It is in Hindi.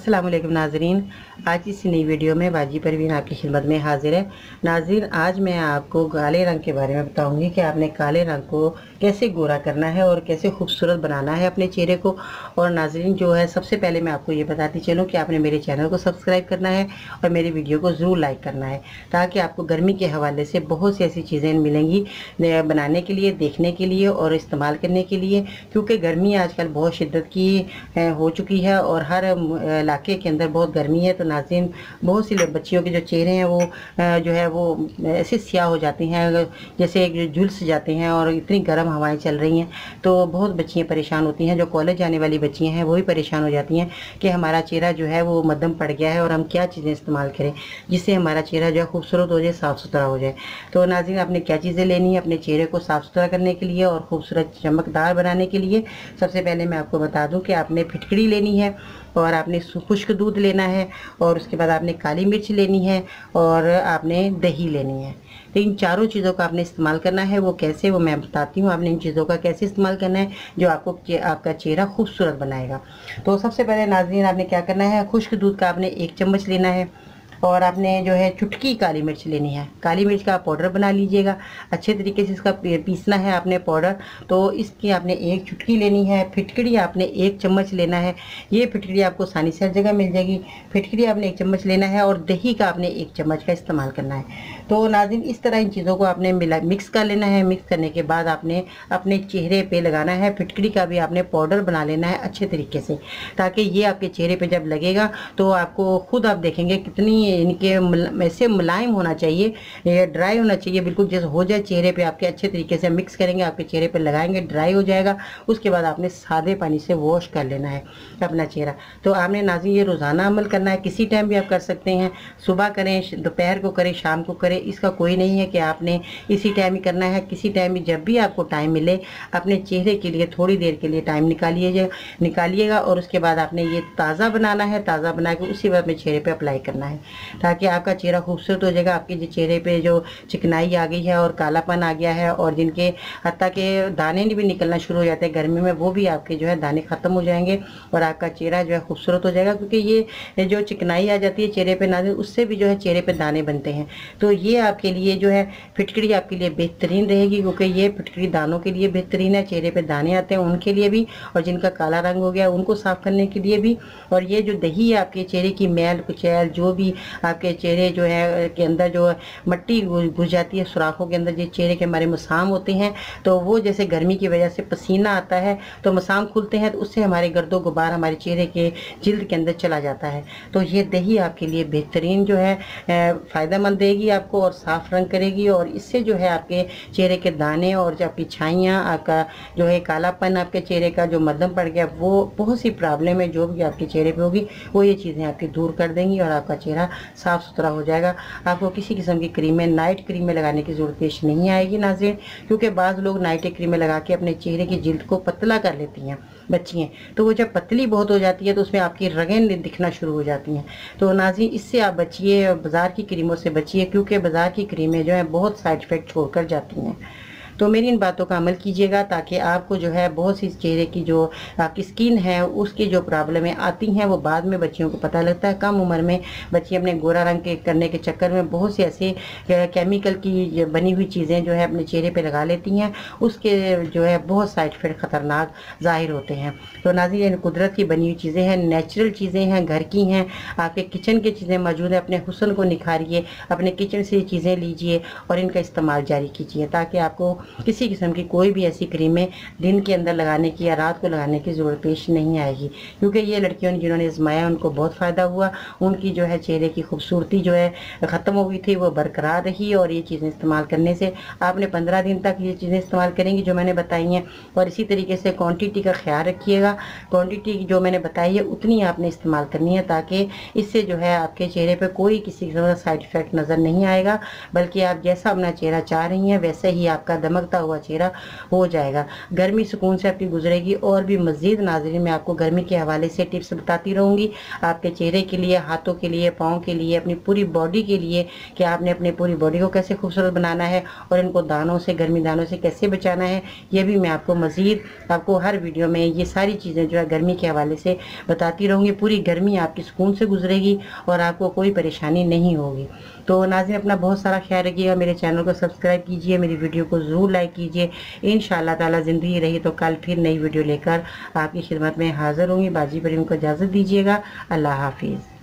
अस्सलाम वालेकुम नाजरीन। आज इस नई वीडियो में बाजी परवीन आपकी खिदमत में हाजिर है। नाजरीन, आज मैं आपको काले रंग के बारे में बताऊंगी कि आपने काले रंग को कैसे गोरा करना है और कैसे खूबसूरत बनाना है अपने चेहरे को। और नाजरीन जो है, सबसे पहले मैं आपको ये बताती चलूँ कि आपने मेरे चैनल को सब्सक्राइब करना है और मेरी वीडियो को ज़रूर लाइक करना है, ताकि आपको गर्मी के हवाले से बहुत सी ऐसी चीज़ें मिलेंगी बनाने के लिए, देखने के लिए और इस्तेमाल करने के लिए। क्योंकि गर्मी आजकल बहुत शिद्दत की हो चुकी है और हर इलाके के अंदर बहुत गर्मी है। तो नाज़रीन, बहुत सी बच्चियों के जो चेहरे हैं वो जो है वो ऐसे स्याह हो जाते हैं, जैसे झुलस जाते हैं, और इतनी गर्म हवाएं चल रही हैं तो बहुत बच्चियां परेशान होती हैं। जो कॉलेज जाने वाली बच्चियां हैं वो भी परेशान हो जाती हैं कि हमारा चेहरा जो है वो मध्यम पड़ गया है और हम क्या चीज़ें इस्तेमाल करें जिससे हमारा चेहरा जो है खूबसूरत हो जाए, साफ़ सुथरा हो जाए। तो नाज़रीन, आपने क्या चीज़ें लेनी है अपने चेहरे को साफ़ सुथरा करने के लिए और खूबसूरत चमकदार बनाने के लिए? सबसे पहले मैं आपको बता दूं कि आपने फिटकड़ी लेनी है और आपने खुश्क दूध लेना है, और उसके बाद आपने काली मिर्च लेनी है और आपने दही लेनी है। तो इन चारों चीज़ों का आपने इस्तेमाल करना है। वो कैसे, वो मैं बताती हूँ आपने इन चीज़ों का कैसे इस्तेमाल करना है जो आपको आपका चेहरा खूबसूरत बनाएगा। तो सबसे पहले नाज़रीन, आपने क्या करना है, खुश्क दूध का आपने 1 चम्मच लेना है और आपने जो है चुटकी काली मिर्च लेनी है। काली मिर्च का पाउडर बना लीजिएगा, अच्छे तरीके से इसका पीसना है आपने पाउडर। तो इसकी आपने 1 चुटकी लेनी है। फिटकड़ी आपने 1 चम्मच लेना है। ये फिटकड़ी आपको आसानी से हर जगह मिल जाएगी। फिटकड़ी आपने 1 चम्मच लेना है और दही का आपने 1 चम्मच का इस्तेमाल करना है। तो नाज़रीन, इस तरह इन चीज़ों को आपने मिक्स कर लेना है। मिक्स करने के बाद आपने अपने चेहरे पे लगाना है। फिटकड़ी का भी आपने पाउडर बना लेना है अच्छे तरीके से, ताकि ये आपके चेहरे पे जब लगेगा तो आपको खुद आप देखेंगे कितनी इनके ऐसे मुलायम होना चाहिए, ये ड्राई होना चाहिए बिल्कुल। जैसे हो जाए चेहरे पे आपके, अच्छे तरीके से मिक्स करेंगे, आपके चेहरे पे लगाएंगे, ड्राई हो जाएगा। उसके बाद आपने सादे पानी से वॉश कर लेना है अपना चेहरा। तो आपने नाज़रीन ये रोज़ाना अमल करना है। किसी टाइम भी आप कर सकते हैं, सुबह करें, दोपहर को करें, शाम को करें। इसका कोई नहीं है कि आपने इसी टाइम ही करना है। किसी टाइम भी, जब भी आपको टाइम मिले, अपने चेहरे के लिए थोड़ी देर के लिए टाइम निकालिएगा और उसके बाद आपने ये ताज़ा बनाना है। ताज़ा बना के उसी वक्त अपने चेहरे पे अप्लाई करना है, ताकि आपका चेहरा खूबसूरत हो जाएगा। आपके जो चेहरे पे जो चिकनाई आ गई है और कालापन आ गया है और जिनके हत्ता के दाने भी निकलना शुरू हो जाते हैं गर्मी में, वो भी आपके जो है दाने ख़त्म हो जाएंगे और आपका चेहरा जो है खूबसूरत हो जाएगा। क्योंकि ये जो चिकनाई आ जाती है चेहरे पे नाज़रीन, उससे भी जो है चेहरे पे दाने बनते हैं। तो ये आपके लिए जो है फिटकड़ी आपके लिए बेहतरीन रहेगी, क्योंकि ये फिटकड़ी दानों के लिए बेहतरीन है। चेहरे पे दाने आते हैं उनके लिए भी, और जिनका काला रंग हो गया उनको साफ करने के लिए भी। और ये जो दही है आपके चेहरे की मैल कुचैल, जो भी आपके चेहरे जो है के अंदर जो मट्टी घुस जाती है सुराखों के अंदर, जो चेहरे के हमारे मसाम होते हैं, तो वो जैसे गर्मी की वजह से पसीना आता है तो मसाम खुलते हैं, तो उससे हमारे गर्दो गुबार हमारे चेहरे के जिल्द के अंदर चला जाता है। तो ये दही आपके लिए बेहतरीन जो है फ़ायदेमंद देगी आपको और साफ़ रंग करेगी, और इससे जो है आपके चेहरे के दाने और जो आपकी छाइयाँ, आपका जो है कालापन, आपके चेहरे का जो मध्यम पड़ गया, वो बहुत सी प्रॉब्लम है जो भी आपके चेहरे पे होगी, वो ये चीज़ें आपकी दूर कर देंगी और आपका चेहरा साफ़ सुथरा हो जाएगा। आपको किसी किस्म की क्रीमें, नाइट क्रीमें लगाने की ज़रूरत पेश नहीं आएगी नाज़रीन, क्योंकि बाज़ लोग नाइट क्रीमें लगा के अपने चेहरे की जिल्द को पतला कर लेती हैं बच्चियाँ। तो वो जब पतली बहुत हो जाती है तो उसमें आपकी रगें दिखना शुरू हो जाती हैं। तो नाज़रीन, इससे आप बचिए, बाज़ार की क्रीमों से बचिए, क्योंकि बाज़ार की क्रीमें जो है बहुत साइड इफ़ेक्ट छोड़ कर जाती हैं। तो मेरी इन बातों का अमल कीजिएगा, ताकि आपको जो है बहुत सी चेहरे की जो आपकी स्किन है उसकी जो प्रॉब्लमें आती हैं वो बाद में बच्चियों को पता लगता है। कम उम्र में बच्ची अपने गोरा रंग के करने के चक्कर में बहुत सी ऐसी केमिकल की बनी हुई चीज़ें जो है अपने चेहरे पे लगा लेती हैं, उसके जो है बहुत साइड इफेक्ट ख़तरनाक ज़ाहिर होते हैं। तो नाज़रीन, ये कुदरत की बनी हुई चीज़ें हैं, नेचुरल चीज़ें हैं, घर की हैं, आपके किचन की चीज़ें मौजूद है। अपने हुस्न को निखारिए, अपने किचन से चीज़ें लीजिए और इनका इस्तेमाल जारी कीजिए, ताकि आपको किसी किस्म की कोई भी ऐसी क्रीमें दिन के अंदर लगाने की या रात को लगाने की ज़रूरत पेश नहीं आएगी। क्योंकि ये लड़कियों ने जिन्होंने आजमाया उनको बहुत फ़ायदा हुआ, उनकी जो है चेहरे की खूबसूरती जो है ख़त्म हो गई थी, वो बरकरार रही। और ये चीज़ें इस्तेमाल करने से आपने 15 दिन तक ये चीज़ें इस्तेमाल करेंगी जो मैंने बताई हैं। और इसी तरीके से क्वान्टिटी का ख्याल रखिएगा, क्वान्टिटी जो मैंने बताई है उतनी आपने इस्तेमाल करनी है, ताकि इससे जो है आपके चेहरे पर कोई किसी किस्म का साइड इफ़ेक्ट नज़र नहीं आएगा, बल्कि आप जैसा अपना चेहरा चाह रही हैं वैसे ही आपका दमक चमकता हुआ चेहरा हो जाएगा। गर्मी सुकून से आपकी गुजरेगी। और भी मज़ीद नाज़रीन मैं आपको गर्मी के हवाले से टिप्स बताती रहूँगी, आपके चेहरे के लिए, हाथों के लिए, पाँव के लिए, अपनी पूरी बॉडी के लिए, कि आपने अपनी पूरी बॉडी को कैसे खूबसूरत बनाना है और इनको दानों से, गर्मी दानों से कैसे बचाना है। ये भी मैं आपको मज़ीद आपको हर वीडियो में ये सारी चीज़ें जो है गर्मी के हवाले से बताती रहूँगी। पूरी गर्मी आपकी सुकून से गुजरेगी और आपको कोई परेशानी नहीं होगी। तो नाज़रीन अपना बहुत सारा ख्याल रखिएगा। मेरे चैनल को सब्सक्राइब कीजिए, मेरी वीडियो को ज़रूर लाइक कीजिए। इंशाअल्लाह ताला ज़िंदगी रही तो कल फिर नई वीडियो लेकर आपकी खिदमत में हाज़िर होंगी। बाजी पर इनको इजाज़त दीजिएगा। अल्लाह हाफिज़।